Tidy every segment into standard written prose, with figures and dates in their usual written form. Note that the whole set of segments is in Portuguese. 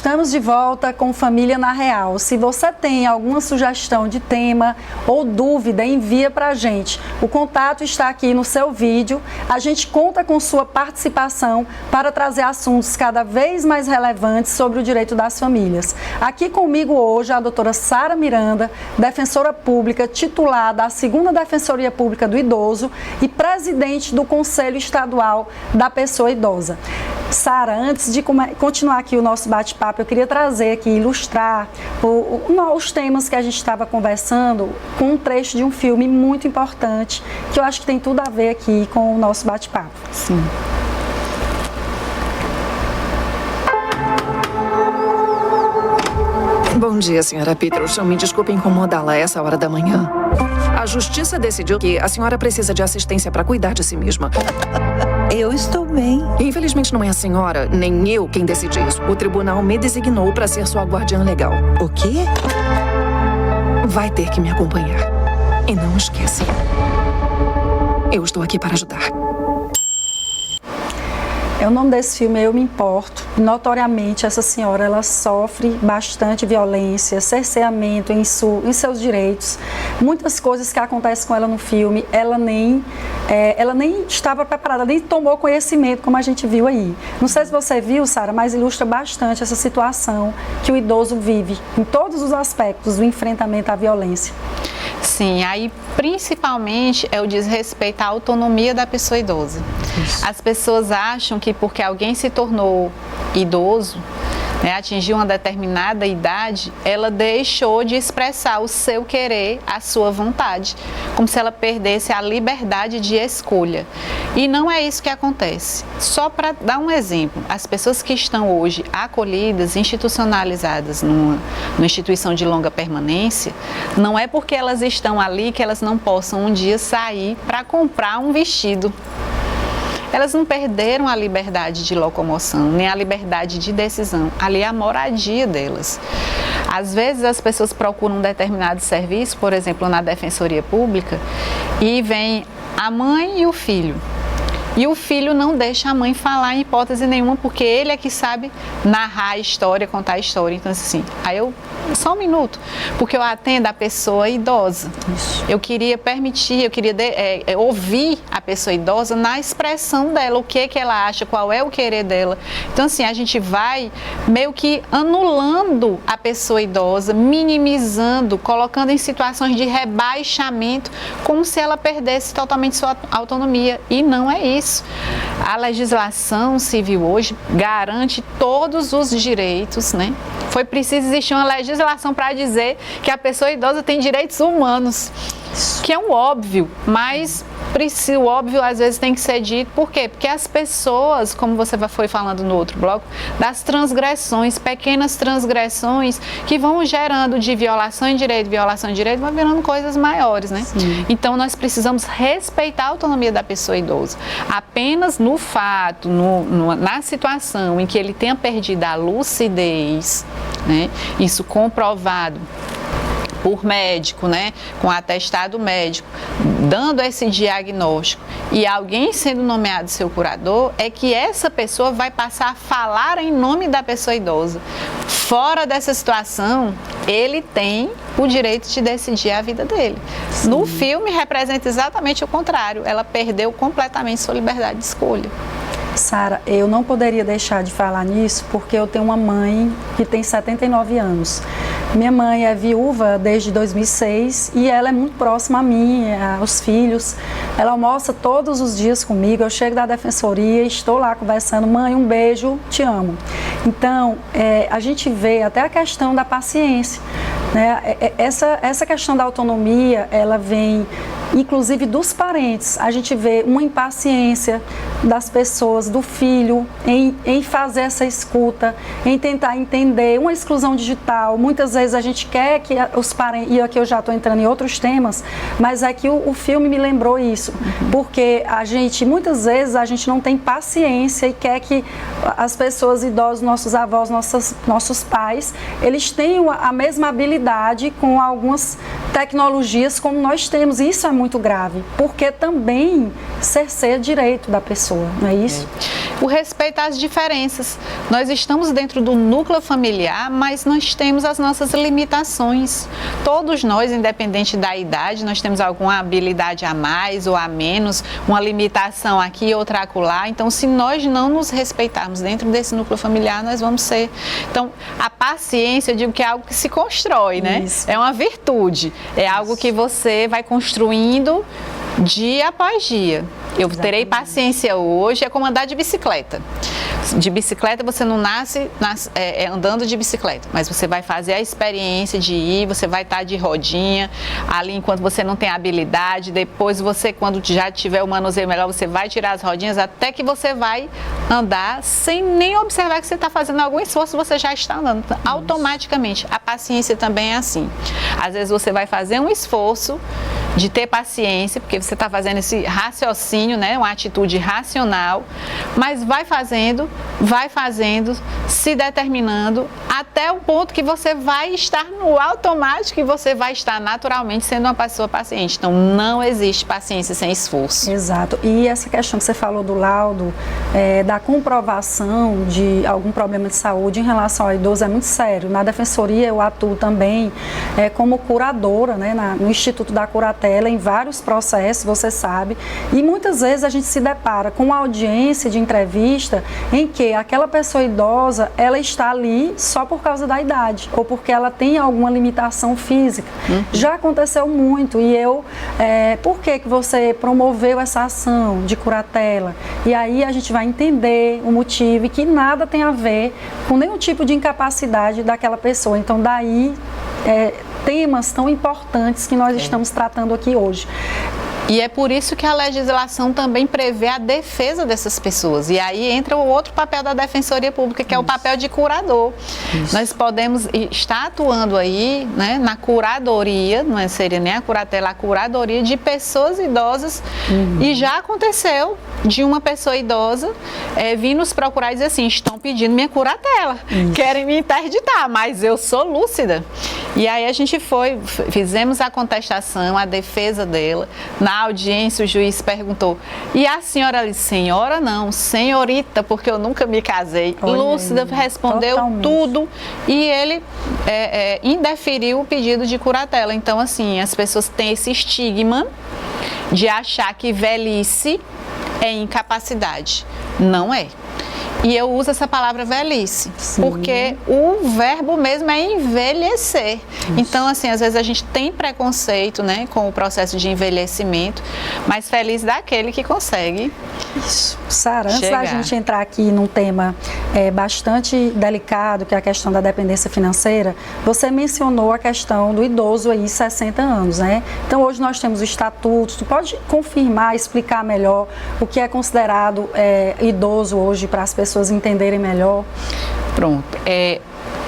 Estamos de volta com Família na Real. Se você tem alguma sugestão de tema ou dúvida, envia para a gente. O contato está aqui no seu vídeo. A gente conta com sua participação para trazer assuntos cada vez mais relevantes sobre o direito das famílias. Aqui comigo hoje a doutora Sara Miranda, defensora pública titular da 2ª Defensoria Pública do Idoso e presidente do Conselho Estadual da Pessoa Idosa. Sara, antes de continuar aqui o nosso bate-papo, eu queria trazer aqui, ilustrar os temas que a gente estava conversando com um trecho de um filme muito importante, que eu acho que tem tudo a ver aqui com o nosso bate-papo. Sim. Bom dia, senhora Peterson. Me desculpe incomodá-la a essa hora da manhã. A justiça decidiu que a senhora precisa de assistência para cuidar de si mesma. Eu estou bem. Infelizmente não é a senhora, nem eu quem decide isso. O tribunal me designou para ser sua guardiã legal. O quê? Vai ter que me acompanhar. E não esqueça. Eu estou aqui para ajudar. O nome desse filme é Eu Me Importo. Notoriamente, essa senhora ela sofre bastante violência, cerceamento em seus direitos. Muitas coisas que acontecem com ela no filme, ela nem estava preparada, nem tomou conhecimento, como a gente viu aí. Não sei se você viu, Sara, mas ilustra bastante essa situação que o idoso vive em todos os aspectos do enfrentamento à violência. Sim, aí principalmente é o desrespeito à autonomia da pessoa idosa. Isso. As pessoas acham que porque alguém se tornou idoso, atingiu uma determinada idade, ela deixou de expressar o seu querer, a sua vontade, como se ela perdesse a liberdade de escolha. E não é isso que acontece. Só para dar um exemplo, as pessoas que estão hoje acolhidas, institucionalizadas numa instituição de longa permanência, não é porque elas estão ali que elas não possam um dia sair para comprar um vestido. Elas não perderam a liberdade de locomoção, nem a liberdade de decisão. Ali é a moradia delas. Às vezes as pessoas procuram um determinado serviço, por exemplo, na Defensoria Pública, e vem a mãe e o filho. E o filho não deixa a mãe falar em hipótese nenhuma, porque ele é que sabe narrar a história, contar a história. Então, assim, só um minuto, porque eu atendo a pessoa idosa. Isso. Eu queria permitir, ouvir a pessoa idosa na expressão dela, o que ela acha, qual é o querer dela. Então, assim, a gente vai meio que anulando a pessoa idosa, minimizando, colocando em situações de rebaixamento, como se ela perdesse totalmente sua autonomia. E não é isso. A legislação civil hoje garante todos os direitos, né? Foi preciso existir uma legislação para dizer que a pessoa idosa tem direitos humanos, que é um óbvio, mas o óbvio às vezes tem que ser dito. Por quê? Porque as pessoas, como você foi falando no outro bloco, das transgressões, pequenas transgressões que vão gerando de violação de direito, vão virando coisas maiores, né? Sim. Então nós precisamos respeitar a autonomia da pessoa idosa. Apenas no fato, na situação em que ele tenha perdido a lucidez, né? Isso comprovado por médico, né, com atestado médico, dando esse diagnóstico e alguém sendo nomeado seu curador, é que essa pessoa vai passar a falar em nome da pessoa idosa. Fora dessa situação, ele tem o direito de decidir a vida dele. Sim. No filme representa exatamente o contrário, ela perdeu completamente sua liberdade de escolha. Sara, eu não poderia deixar de falar nisso porque eu tenho uma mãe que tem 79 anos. Minha mãe é viúva desde 2006 e ela é muito próxima a mim, aos filhos. Ela almoça todos os dias comigo, eu chego da defensoria e estou lá conversando. Mãe, um beijo, te amo. Então, a gente vê até a questão da paciência, né? Essa questão da autonomia, ela vem inclusive dos parentes. A gente vê uma impaciência das pessoas, do filho, em fazer essa escuta, em tentar entender, uma exclusão digital. Muitas vezes a gente quer que os parentes, e aqui eu já estou entrando em outros temas, mas é que o filme me lembrou isso, porque muitas vezes a gente não tem paciência e quer que as pessoas idosas, nossos avós, nossos pais, eles tenham a mesma habilidade com algumas tecnologias como nós temos. Isso é muito grave, porque também cerceia direito da pessoa, não é isso? o respeito às diferenças. Nós estamos dentro do núcleo familiar, mas nós temos as nossas limitações. Todos nós, independente da idade, nós temos alguma habilidade a mais ou a menos, uma limitação aqui, outra acolá. Então, se nós não nos respeitarmos dentro desse núcleo familiar, nós vamos ser... Então, a paciência, eu digo que é algo que se constrói, né? Isso. É uma virtude, é algo que você vai construindo dia após dia. Eu terei paciência hoje, é como andar de bicicleta. De bicicleta você não nasce andando de bicicleta, mas você vai fazer a experiência de ir, você vai estar de rodinha ali enquanto você não tem habilidade, depois você, quando já tiver o manuseio melhor, você vai tirar as rodinhas até que você vai andar sem nem observar que você está fazendo algum esforço, você já está andando automaticamente. A paciência também é assim. Às vezes você vai fazer um esforço de ter paciência, porque você está fazendo esse raciocínio, né, uma atitude racional, mas vai fazendo, se determinando, até o ponto que você vai estar no automático e você vai estar naturalmente sendo uma pessoa paciente. Então, não existe paciência sem esforço. Exato. E essa questão que você falou do laudo, da comprovação de algum problema de saúde em relação ao idoso é muito sério. Na Defensoria eu atuo também como curadora, né, no Instituto da Curatela, em vários processos, você sabe, e muitas vezes a gente se depara com uma audiência de entrevista em que aquela pessoa idosa, ela está ali só por causa da idade, ou porque ela tem alguma limitação física. Já aconteceu muito, e por que você promoveu essa ação de curatela? E aí a gente vai entender o motivo e que nada tem a ver com nenhum tipo de incapacidade daquela pessoa. Então daí temas tão importantes que nós estamos tratando aqui hoje. E é por isso que a legislação também prevê a defesa dessas pessoas. E aí entra o outro papel da Defensoria Pública, que é o papel de curador. Nós podemos estar atuando aí, né, na curadoria, não seria nem a curatela, a curadoria de pessoas idosas. E já aconteceu de uma pessoa idosa vir nos procurar e dizer assim, estão pedindo minha curatela, querem me interditar, mas eu sou lúcida. E aí a gente fizemos a contestação, a defesa dela. Na audiência o juiz perguntou, e a senhora ali, senhora não, senhorita, porque eu nunca me casei. Lúcida respondeu tudo e ele indeferiu o pedido de curatela. Então assim, as pessoas têm esse estigma de achar que velhice é incapacidade. Não é. E eu uso essa palavra velhice, porque o verbo mesmo é envelhecer. Então, assim, às vezes a gente tem preconceito, né, com o processo de envelhecimento, mas feliz daquele que consegue. Isso. Sara, antes da gente entrar aqui num tema bastante delicado, que é a questão da dependência financeira, você mencionou a questão do idoso aí, 60 anos, né? Então, hoje nós temos o estatuto. Tu pode confirmar, explicar melhor o que é considerado idoso hoje para as pessoas entenderem melhor? Pronto.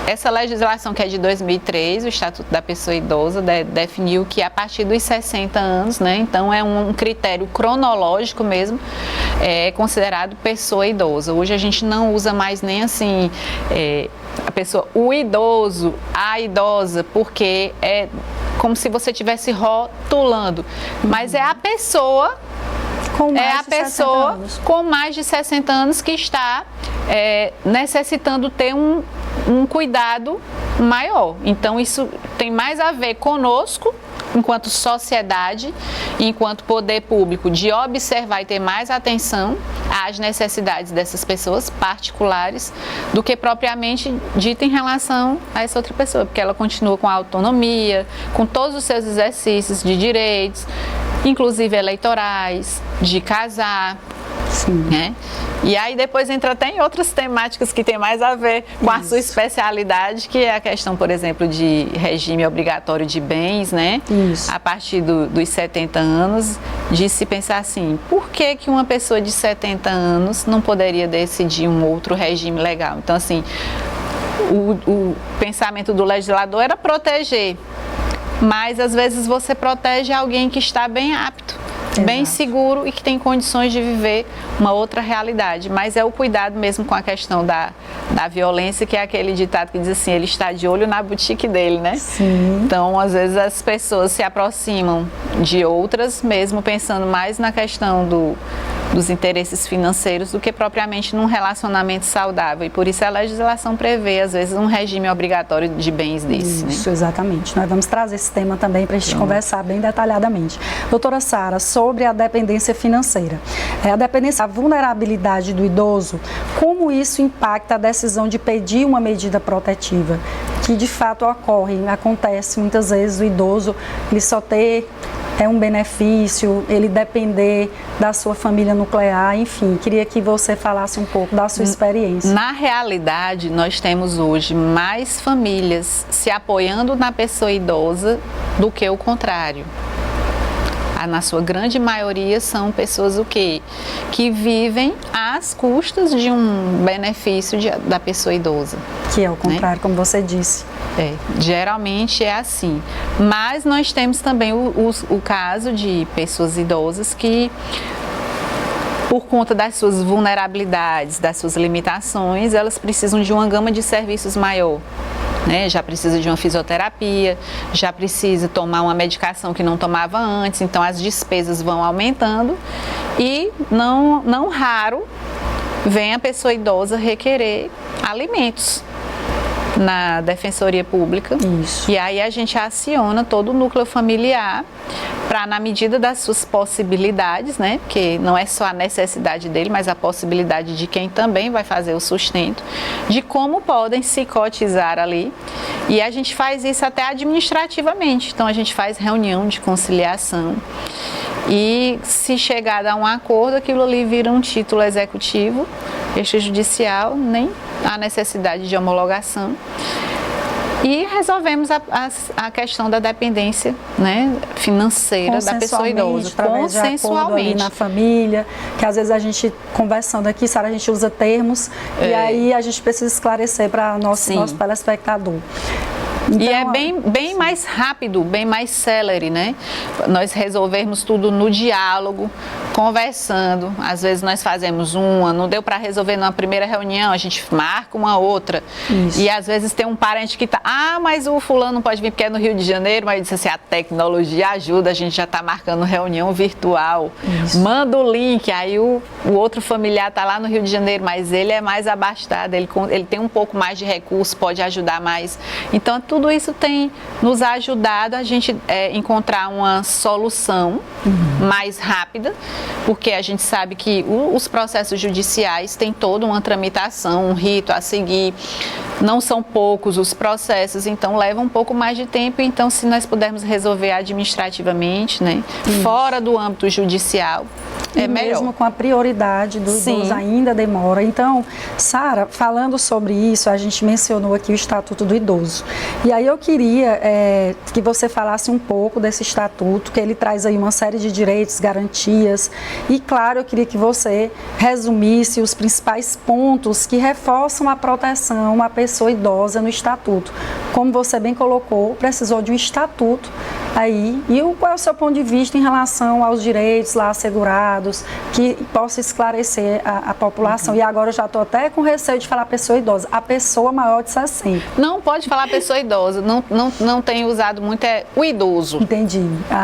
Essa legislação que é de 2003, o Estatuto da Pessoa Idosa, definiu que a partir dos 60 anos, né, então é um critério cronológico mesmo, é considerado pessoa idosa. Hoje a gente não usa mais nem assim a pessoa, o idoso, a idosa, porque é como se você estivesse rotulando, mas é a pessoa... com mais de 60 anos que está necessitando ter um cuidado maior. Então, isso tem mais a ver conosco, enquanto sociedade, enquanto poder público, de observar e ter mais atenção às necessidades dessas pessoas particulares do que propriamente dita em relação a essa outra pessoa, porque ela continua com a autonomia, com todos os seus exercícios de direitos, inclusive eleitorais, de casar, né? E aí depois entra até em outras temáticas que tem mais a ver com a sua especialidade, que é a questão, por exemplo, de regime obrigatório de bens, né? A partir dos 70 anos, de se pensar assim, por que que uma pessoa de 70 anos não poderia decidir um outro regime legal? Então, assim, o pensamento do legislador era proteger, mas às vezes você protege alguém que está bem apto, bem seguro e que tem condições de viver uma outra realidade. Mas é o cuidado mesmo com a questão da violência, que é aquele ditado que diz assim, ele está de olho na boutique dele, né? Então, às vezes as pessoas se aproximam de outras, mesmo pensando mais na questão dos interesses financeiros do que propriamente num relacionamento saudável. E por isso a legislação prevê, às vezes, um regime obrigatório de bens desse. Isso, né? Exatamente. Nós vamos trazer esse tema também para a gente conversar bem detalhadamente. Doutora Sara, sobre a dependência financeira. A dependência, a vulnerabilidade do idoso, como isso impacta a decisão de pedir uma medida protetiva? Que de fato acontece muitas vezes o idoso, ele só ter um benefício, ele depender da sua família nuclear, enfim, queria que você falasse um pouco da sua experiência. Na realidade, nós temos hoje mais famílias se apoiando na pessoa idosa do que o contrário. Na sua grande maioria são pessoas que vivem às custas de um benefício da pessoa idosa. Que é o contrário, né? Como você disse. Geralmente é assim. Mas nós temos também o caso de pessoas idosas que, por conta das suas vulnerabilidades, das suas limitações, elas precisam de uma gama de serviços maior. Já precisa de uma fisioterapia, já precisa tomar uma medicação que não tomava antes, então as despesas vão aumentando e não raro vem a pessoa idosa requerer alimentos na Defensoria Pública. Isso. E aí a gente aciona todo o núcleo familiar para, na medida das suas possibilidades, né? Porque não é só a necessidade dele, mas a possibilidade de quem também vai fazer o sustento, de como podem se cotizar ali. E a gente faz isso até administrativamente. Então a gente faz reunião de conciliação. E se chegar a um acordo, aquilo ali vira um título executivo, extrajudicial, nem há necessidade de homologação. E resolvemos a questão da dependência, né, financeira da pessoa idosa, consensualmente. Na família, que às vezes a gente, conversando aqui, Sara, a gente usa termos e aí a gente precisa esclarecer para nosso telespectador. Então, e é bem mais rápido, bem mais célere, né? Nós resolvermos tudo no diálogo, conversando. Às vezes nós fazemos não deu para resolver numa primeira reunião, a gente marca uma outra. Isso. E às vezes tem um parente que tá, mas o fulano não pode vir porque é no Rio de Janeiro, mas disse assim, a tecnologia ajuda, a gente já está marcando reunião virtual. Isso. Manda o link, aí o outro familiar tá lá no Rio de Janeiro, mas ele é mais abastado, ele tem um pouco mais de recurso, pode ajudar mais. Então, tudo isso tem nos ajudado a gente encontrar uma solução mais rápida, porque a gente sabe que os processos judiciais têm toda uma tramitação, um rito a seguir, não são poucos os processos, então leva um pouco mais de tempo. Então, se nós pudermos resolver administrativamente, né, fora do âmbito judicial, é melhor. Mesmo com a prioridade do idoso ainda demora. Então, Sara, falando sobre isso, a gente mencionou aqui o Estatuto do Idoso. E aí eu queria que você falasse um pouco desse estatuto, que ele traz aí uma série de direitos, garantias. E, claro, eu queria que você resumisse os principais pontos que reforçam a proteção à pessoa idosa no estatuto. Como você bem colocou, precisou de um estatuto aí. E qual é o seu ponto de vista em relação aos direitos lá assegurados, que possa esclarecer a população? E agora eu já estou até com receio de falar pessoa idosa, a pessoa maior de 60. Não pode falar pessoa idosa, não tenho usado muito, o idoso. Entendi,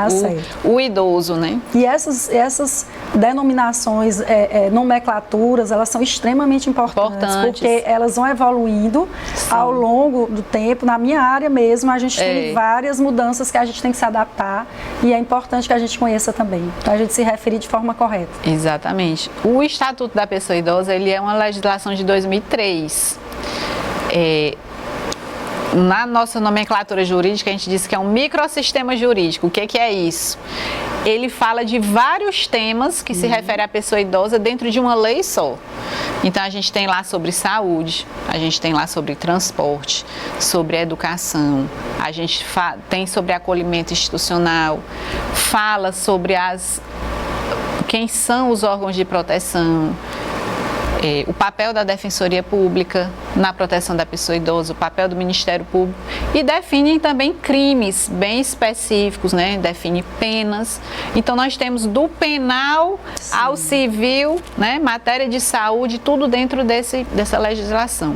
certo. O idoso, né? E essas denominações, nomenclaturas, elas são extremamente importantes, porque elas vão evoluindo ao longo do tempo. Na minha área mesmo, a gente tem várias mudanças que a gente tem que se adaptar e é importante que a gente conheça também, para a gente se referir de forma correta. Exatamente. O Estatuto da Pessoa Idosa, ele é uma legislação de 2003. Na nossa nomenclatura jurídica, a gente diz que é um microsistema jurídico. O que é isso? Ele fala de vários temas que se referem à pessoa idosa dentro de uma lei só. Então, a gente tem lá sobre saúde, a gente tem lá sobre transporte, sobre educação, a gente tem sobre acolhimento institucional, fala sobre quem são os órgãos de proteção, o papel da Defensoria Pública, na proteção da pessoa idosa, o papel do Ministério Público, e definem também crimes bem específicos, né? Define penas. Então nós temos do penal ao civil, né? Matéria de saúde, tudo dentro dessa legislação.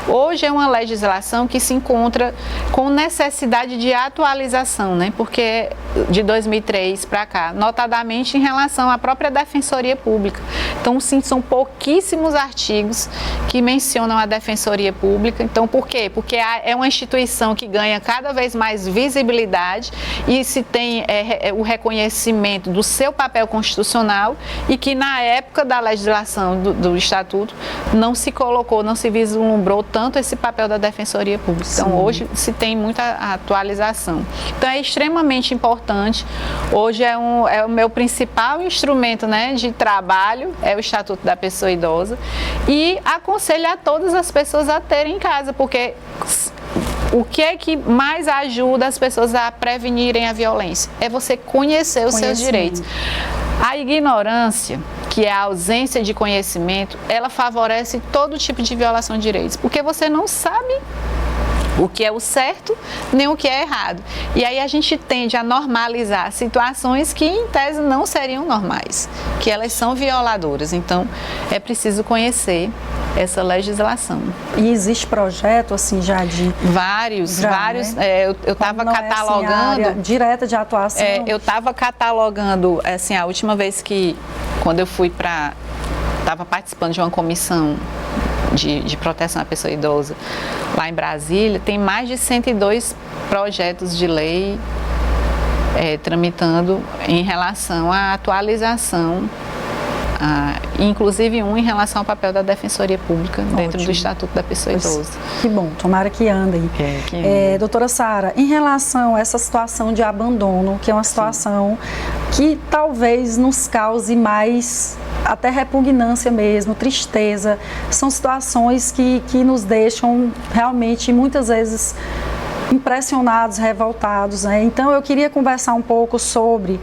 Hoje é uma legislação que se encontra com necessidade de atualização, né? Porque de 2003 para cá, notadamente em relação à própria Defensoria Pública. Então, sim, são pouquíssimos artigos que mencionam a Defensoria Pública. Então, por quê? Porque é uma instituição que ganha cada vez mais visibilidade e se tem o reconhecimento do seu papel constitucional e que na época da legislação do Estatuto não se colocou, não se vislumbrou tanto esse papel da Defensoria Pública. Então, sim, hoje se tem muita atualização. Então, é extremamente importante. Hoje é o meu principal instrumento, né, de trabalho, é o Estatuto da Pessoa Idosa, e aconselho a todas as pessoas a terem em casa, porque o que é que mais ajuda as pessoas a prevenirem a violência? É você conhecer os seus direitos. A ignorância, que é a ausência de conhecimento, ela favorece todo tipo de violação de direitos, porque você não sabe o que é o certo, nem o que é errado. E aí a gente tende a normalizar situações que, em tese, não seriam normais, que elas são violadoras. Então, é preciso conhecer essa legislação. E existe projeto, assim, já de... Vários. Né? Eu estava catalogando... É, assim, a área direta de atuação. Eu estava catalogando, assim, a última vez quando eu fui estava participando de uma comissão de proteção à pessoa idosa lá em Brasília, tem mais de 102 projetos de lei tramitando em relação à atualização, inclusive um em relação ao papel da Defensoria Pública dentro do Estatuto da Pessoa Idosa. Que bom, tomara que ande. Doutora Sara, em relação a essa situação de abandono, que é uma situação que talvez nos cause mais até repugnância mesmo, tristeza, são situações que nos deixam realmente muitas vezes impressionados, revoltados, né? Então eu queria conversar um pouco sobre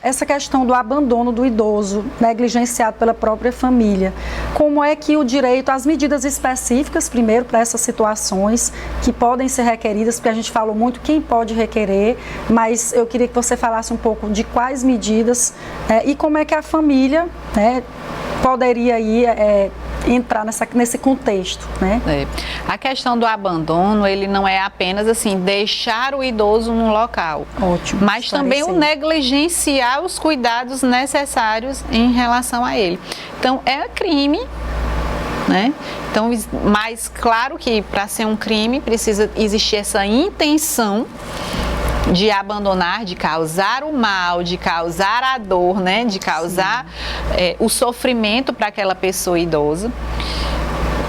essa questão do abandono do idoso, negligenciado pela própria família. Como é que o direito, as medidas específicas, primeiro, para essas situações que podem ser requeridas, porque a gente falou muito quem pode requerer, mas eu queria que você falasse um pouco de quais medidas e como é que a família, né, poderia aí entrar nesse contexto, né? A questão do abandono, ele não é apenas assim, deixar o idoso num local. Ótimo. Mas também o negligenciar os cuidados necessários em relação a ele. Então, é crime, né? Então, mas claro que para ser um crime precisa existir essa intenção de abandonar, de causar o mal, de causar a dor, né? De causar o sofrimento para aquela pessoa idosa.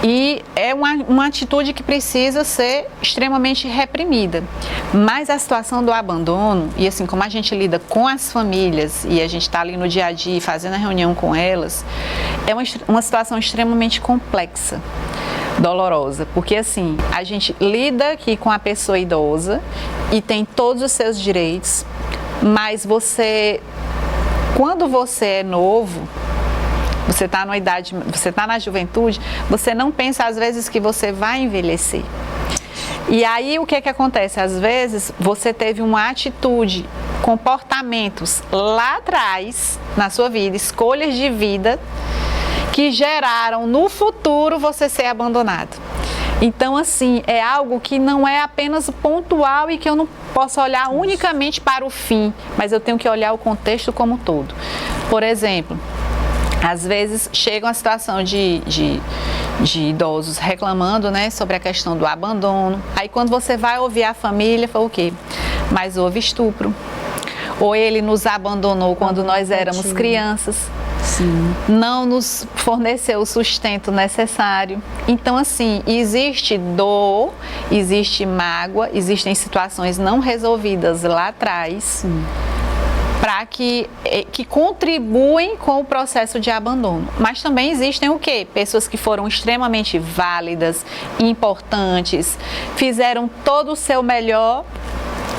E é uma atitude que precisa ser extremamente reprimida. Mas a situação do abandono, e assim como a gente lida com as famílias, e a gente está ali no dia a dia fazendo a reunião com elas, é uma situação extremamente complexa, dolorosa, porque assim, a gente lida aqui com a pessoa idosa e tem todos os seus direitos, mas quando você é novo, você está numa idade, você está na juventude, você não pensa às vezes que você vai envelhecer. E aí o que acontece? Às vezes você teve uma atitude, comportamentos lá atrás na sua vida, escolhas de vida, que geraram no futuro você ser abandonado. Então, assim, é algo que não é apenas pontual e que eu não posso olhar unicamente para o fim, mas eu tenho que olhar o contexto como um todo. Por exemplo, às vezes chega uma situação de idosos reclamando, né, sobre a questão do abandono. Aí quando você vai ouvir a família, fala o quê? Mas houve estupro. Ou ele nos abandonou quando nós éramos crianças. Sim. Não nos forneceu o sustento necessário. Então, assim, existe dor, existe mágoa, existem situações não resolvidas lá atrás, para que contribuem com o processo de abandono. Mas também existem o quê? Pessoas que foram extremamente válidas, importantes, fizeram todo o seu melhor,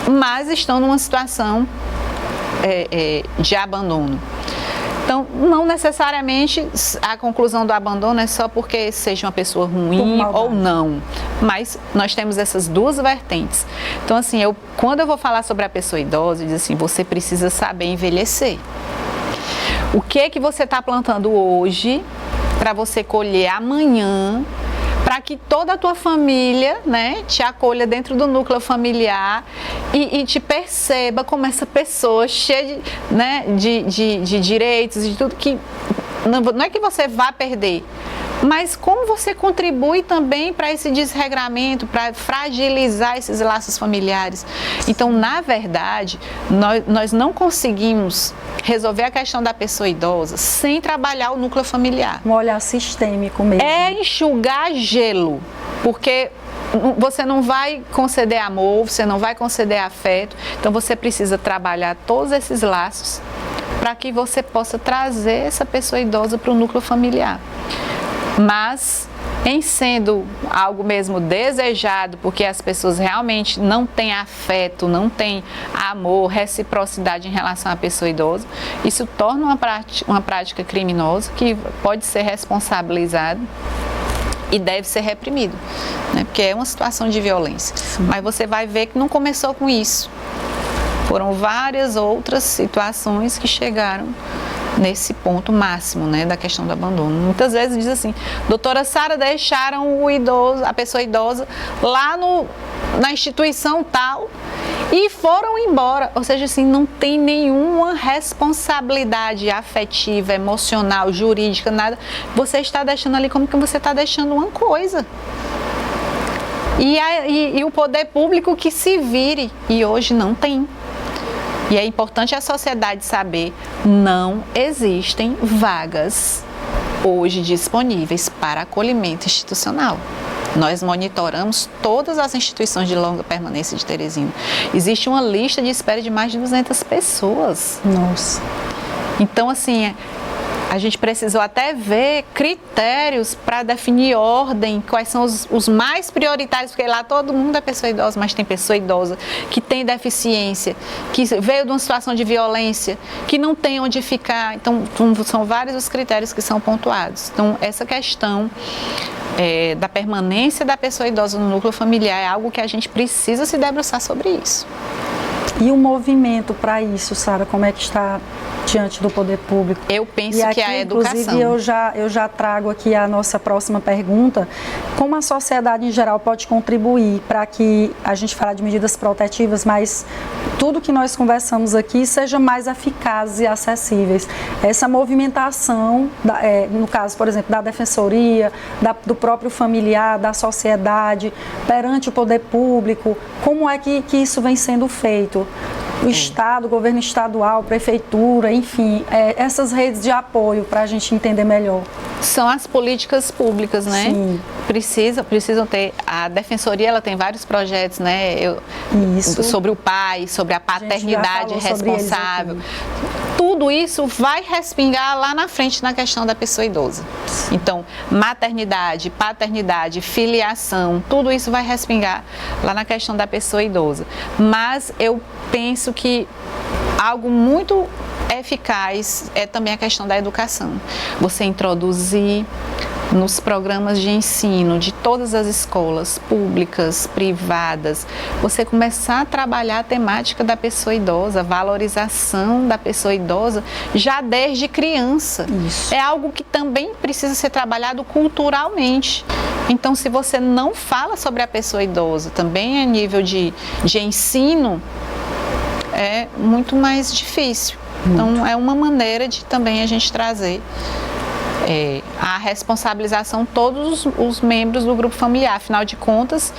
mas estão numa situação de abandono. Então, não necessariamente a conclusão do abandono é só porque seja uma pessoa ruim ou não, mas nós temos essas duas vertentes. Então, assim, quando eu vou falar sobre a pessoa idosa, eu digo assim, você precisa saber envelhecer. O que você está plantando hoje para você colher amanhã, para que toda a tua família, né, te acolha dentro do núcleo familiar e te perceba como essa pessoa cheia de direitos e de tudo que não é que você vá perder, mas como você contribui também para esse desregramento, para fragilizar esses laços familiares. Então, na verdade, nós não conseguimos resolver a questão da pessoa idosa sem trabalhar o núcleo familiar. Um olhar sistêmico mesmo. É enxugar gelo, porque você não vai conceder amor, você não vai conceder afeto, então você precisa trabalhar todos esses laços para que você possa trazer essa pessoa idosa para o núcleo familiar. Mas, em sendo algo mesmo desejado, porque as pessoas realmente não têm afeto, não têm amor, reciprocidade em relação à pessoa idosa, isso torna uma prática criminosa que pode ser responsabilizada e deve ser reprimido, né? Porque é uma situação de violência. Mas você vai ver que não começou com isso. Foram várias outras situações que chegaram nesse ponto máximo, né, da questão do abandono. Muitas vezes diz assim, doutora Sara, deixaram a pessoa idosa lá na instituição tal e foram embora. Ou seja, assim, não tem nenhuma responsabilidade afetiva, emocional, jurídica, nada. Você está deixando ali como que você está deixando uma coisa. E o poder público que se vire, e hoje não tem. E é importante a sociedade saber, não existem vagas hoje disponíveis para acolhimento institucional. Nós monitoramos todas as instituições de longa permanência de Teresina. Existe uma lista de espera de mais de 200 pessoas. Nossa. Então, assim, a gente precisou até ver critérios para definir ordem, quais são os mais prioritários, porque lá todo mundo é pessoa idosa, mas tem pessoa idosa que tem deficiência, que veio de uma situação de violência, que não tem onde ficar. Então, são vários os critérios que são pontuados. Então, essa questão da permanência da pessoa idosa no núcleo familiar é algo que a gente precisa se debruçar sobre isso. E o movimento para isso, Sara, como é que está diante do poder público? Eu penso aqui, que a educação. Inclusive, eu já trago aqui a nossa próxima pergunta. Como a sociedade em geral pode contribuir para que a gente fale de medidas protetivas, mas tudo que nós conversamos aqui seja mais eficazes e acessíveis? Essa movimentação, no caso, por exemplo, da defensoria, do próprio familiar, da sociedade, perante o poder público, como é que isso vem sendo feito? O Estado, o governo estadual, prefeitura, enfim, essas redes de apoio para a gente entender melhor. São as políticas públicas, né? Sim. Precisam ter. A defensoria, ela tem vários projetos, né? Isso. Sobre o pai, sobre a paternidade responsável. Tudo isso vai respingar lá na frente na questão da pessoa idosa. Então, maternidade, paternidade, filiação, tudo isso vai respingar lá na questão da pessoa idosa. Mas eu penso que algo muito eficaz é também a questão da educação. Você introduzir nos programas de ensino de todas as escolas públicas, privadas, você começar a trabalhar a temática da pessoa idosa, a valorização da pessoa idosa já desde criança. Isso. É algo que também precisa ser trabalhado culturalmente. Então, se você não fala sobre a pessoa idosa, também a nível de ensino, é muito mais difícil. Então, é uma maneira de também a gente trazer a responsabilização de todos os membros do grupo familiar. Afinal de contas,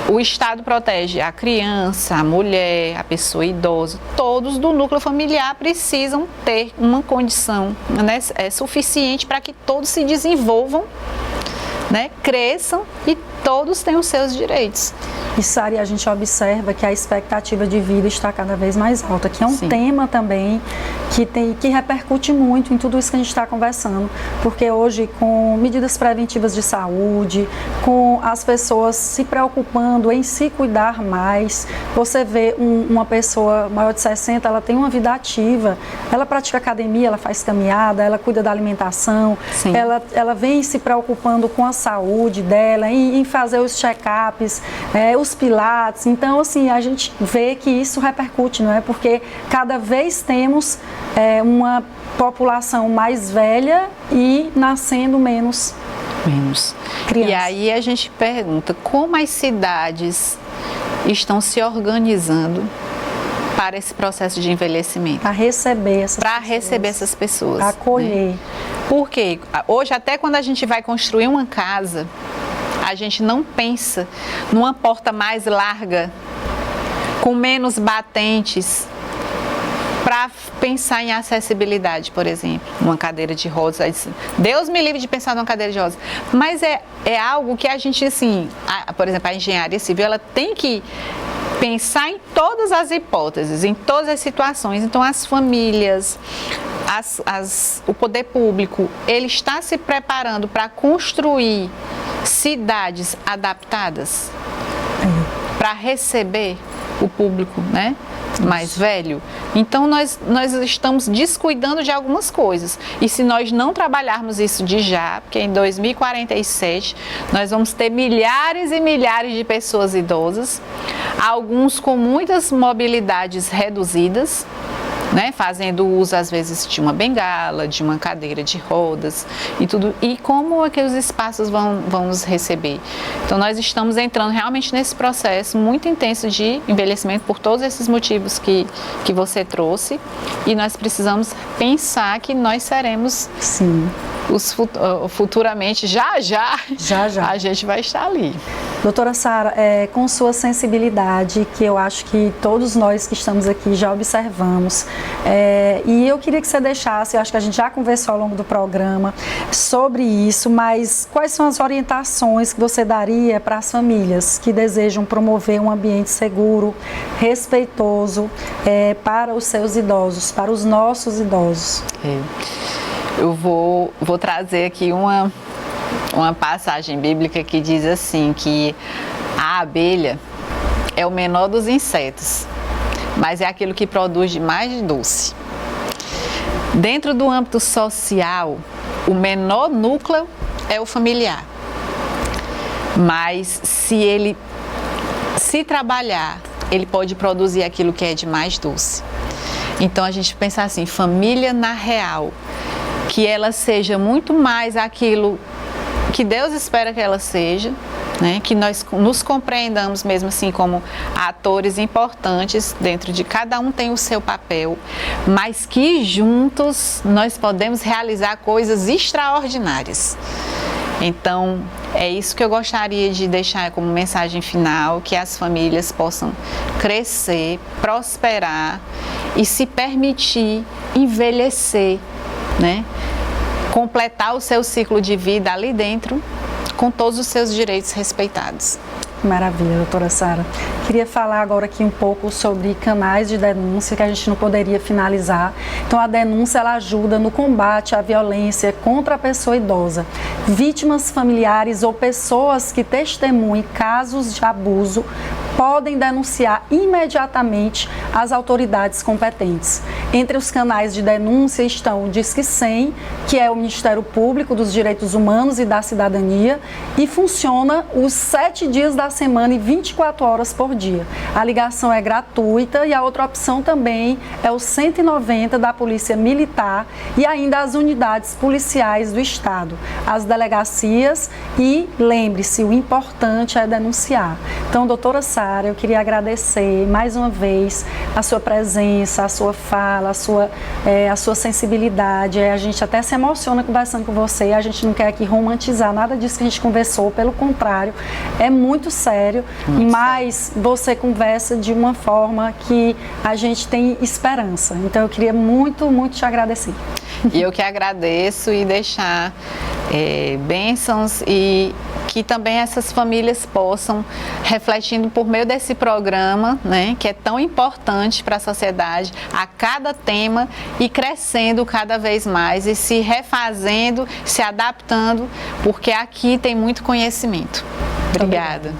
o Estado protege a criança, a mulher, a pessoa idosa. Todos do núcleo familiar precisam ter uma condição, né, suficiente para que todos se desenvolvam, né, cresçam e todos tenham os seus direitos. E, Sara, a gente observa que a expectativa de vida está cada vez mais alta, que é um Sim. tema também que repercute muito em tudo isso que a gente está conversando, porque hoje, com medidas preventivas de saúde, com as pessoas se preocupando em se cuidar mais, você vê uma pessoa maior de 60, ela tem uma vida ativa, ela pratica academia, ela faz caminhada, ela cuida da alimentação, Sim. ela vem se preocupando com a saúde dela, em fazer os check-ups, os pilates. Então, assim, a gente vê que isso repercute, não é? Porque cada vez temos uma população mais velha e nascendo menos crianças. E aí a gente pergunta como as cidades estão se organizando para esse processo de envelhecimento. Para receber essas pessoas. Acolher. Né? Porque hoje, até quando a gente vai construir uma casa, a gente não pensa numa porta mais larga, com menos batentes, para pensar em acessibilidade, por exemplo, uma cadeira de rodas. Deus me livre de pensar numa cadeira de rodas. Mas é algo que a gente, assim, por exemplo, a engenharia civil, ela tem que pensar em todas as hipóteses, em todas as situações. Então, as famílias, o poder público, ele está se preparando para construir cidades adaptadas para receber o público, né, mais velho. Então, nós estamos descuidando de algumas coisas. E se nós não trabalharmos isso de já, porque em 2047 nós vamos ter milhares e milhares de pessoas idosas, alguns com muitas mobilidades reduzidas, né, fazendo uso às vezes de uma bengala, de uma cadeira de rodas e tudo. E como é que os espaços vão nos receber? Então nós estamos entrando realmente nesse processo muito intenso de envelhecimento por todos esses motivos que você trouxe, e nós precisamos pensar que nós seremos, sim, futuramente, já a gente vai estar ali. Doutora Sara, com sua sensibilidade, que eu acho que todos nós que estamos aqui já observamos, e eu queria que você deixasse, eu acho que a gente já conversou ao longo do programa sobre isso, mas quais são as orientações que você daria para as famílias que desejam promover um ambiente seguro, respeitoso para os seus idosos, para os nossos idosos? Eu vou trazer aqui uma passagem bíblica que diz assim, que a abelha é o menor dos insetos, mas é aquilo que produz de mais doce. Dentro do âmbito social, o menor núcleo é o familiar, mas se ele se trabalhar, ele pode produzir aquilo que é de mais doce. Então a gente pensa assim, família na real, que ela seja muito mais aquilo que Deus espera que ela seja, né? Que nós nos compreendamos mesmo assim como atores importantes, dentro de cada um tem o seu papel, mas que juntos nós podemos realizar coisas extraordinárias. Então, é isso que eu gostaria de deixar como mensagem final, que as famílias possam crescer, prosperar e se permitir envelhecer, né? Completar o seu ciclo de vida ali dentro, com todos os seus direitos respeitados. Maravilha, doutora Sara. Queria falar agora aqui um pouco sobre canais de denúncia, que a gente não poderia finalizar. Então, a denúncia, ela ajuda no combate à violência contra a pessoa idosa. Vítimas familiares ou pessoas que testemunhem casos de abuso podem denunciar imediatamente as autoridades competentes. Entre os canais de denúncia estão o Disque 100, que é o Ministério Público dos Direitos Humanos e da Cidadania, e funciona os 7 dias da semana e 24 horas por dia. A ligação é gratuita e a outra opção também é o 190 da Polícia Militar e ainda as unidades policiais do Estado, as delegacias, e lembre-se, o importante é denunciar. Então, doutora Sara, eu queria agradecer mais uma vez a sua presença, a sua fala, a sua sensibilidade. A gente até se emociona conversando com você, a gente não quer aqui romantizar nada disso que a gente conversou, pelo contrário, é muito sério, mas você conversa de uma forma que a gente tem esperança. Então eu queria muito, muito te agradecer. E eu que agradeço e deixar bênçãos e que que também essas famílias possam, refletindo por meio desse programa, né, que é tão importante para a sociedade, a cada tema, e crescendo cada vez mais e se refazendo, se adaptando, porque aqui tem muito conhecimento. Obrigada.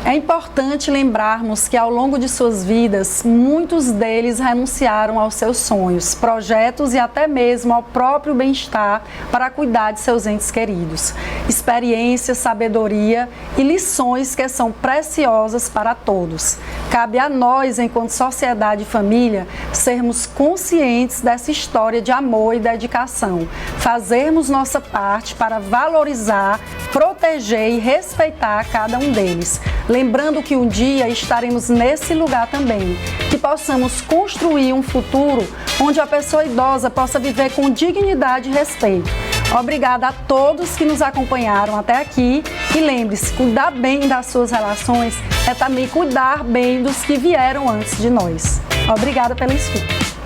É importante lembrarmos que ao longo de suas vidas, muitos deles renunciaram aos seus sonhos, projetos e até mesmo ao próprio bem-estar para cuidar de seus entes queridos. Experiência, sabedoria e lições que são preciosas para todos. Cabe a nós, enquanto sociedade e família, sermos conscientes dessa história de amor e dedicação, fazermos nossa parte para valorizar, proteger e respeitar cada um deles. Lembrando que um dia estaremos nesse lugar também, que possamos construir um futuro onde a pessoa idosa possa viver com dignidade e respeito. Obrigada a todos que nos acompanharam até aqui e lembre-se, cuidar bem das suas relações é também cuidar bem dos que vieram antes de nós. Obrigada pela escuta.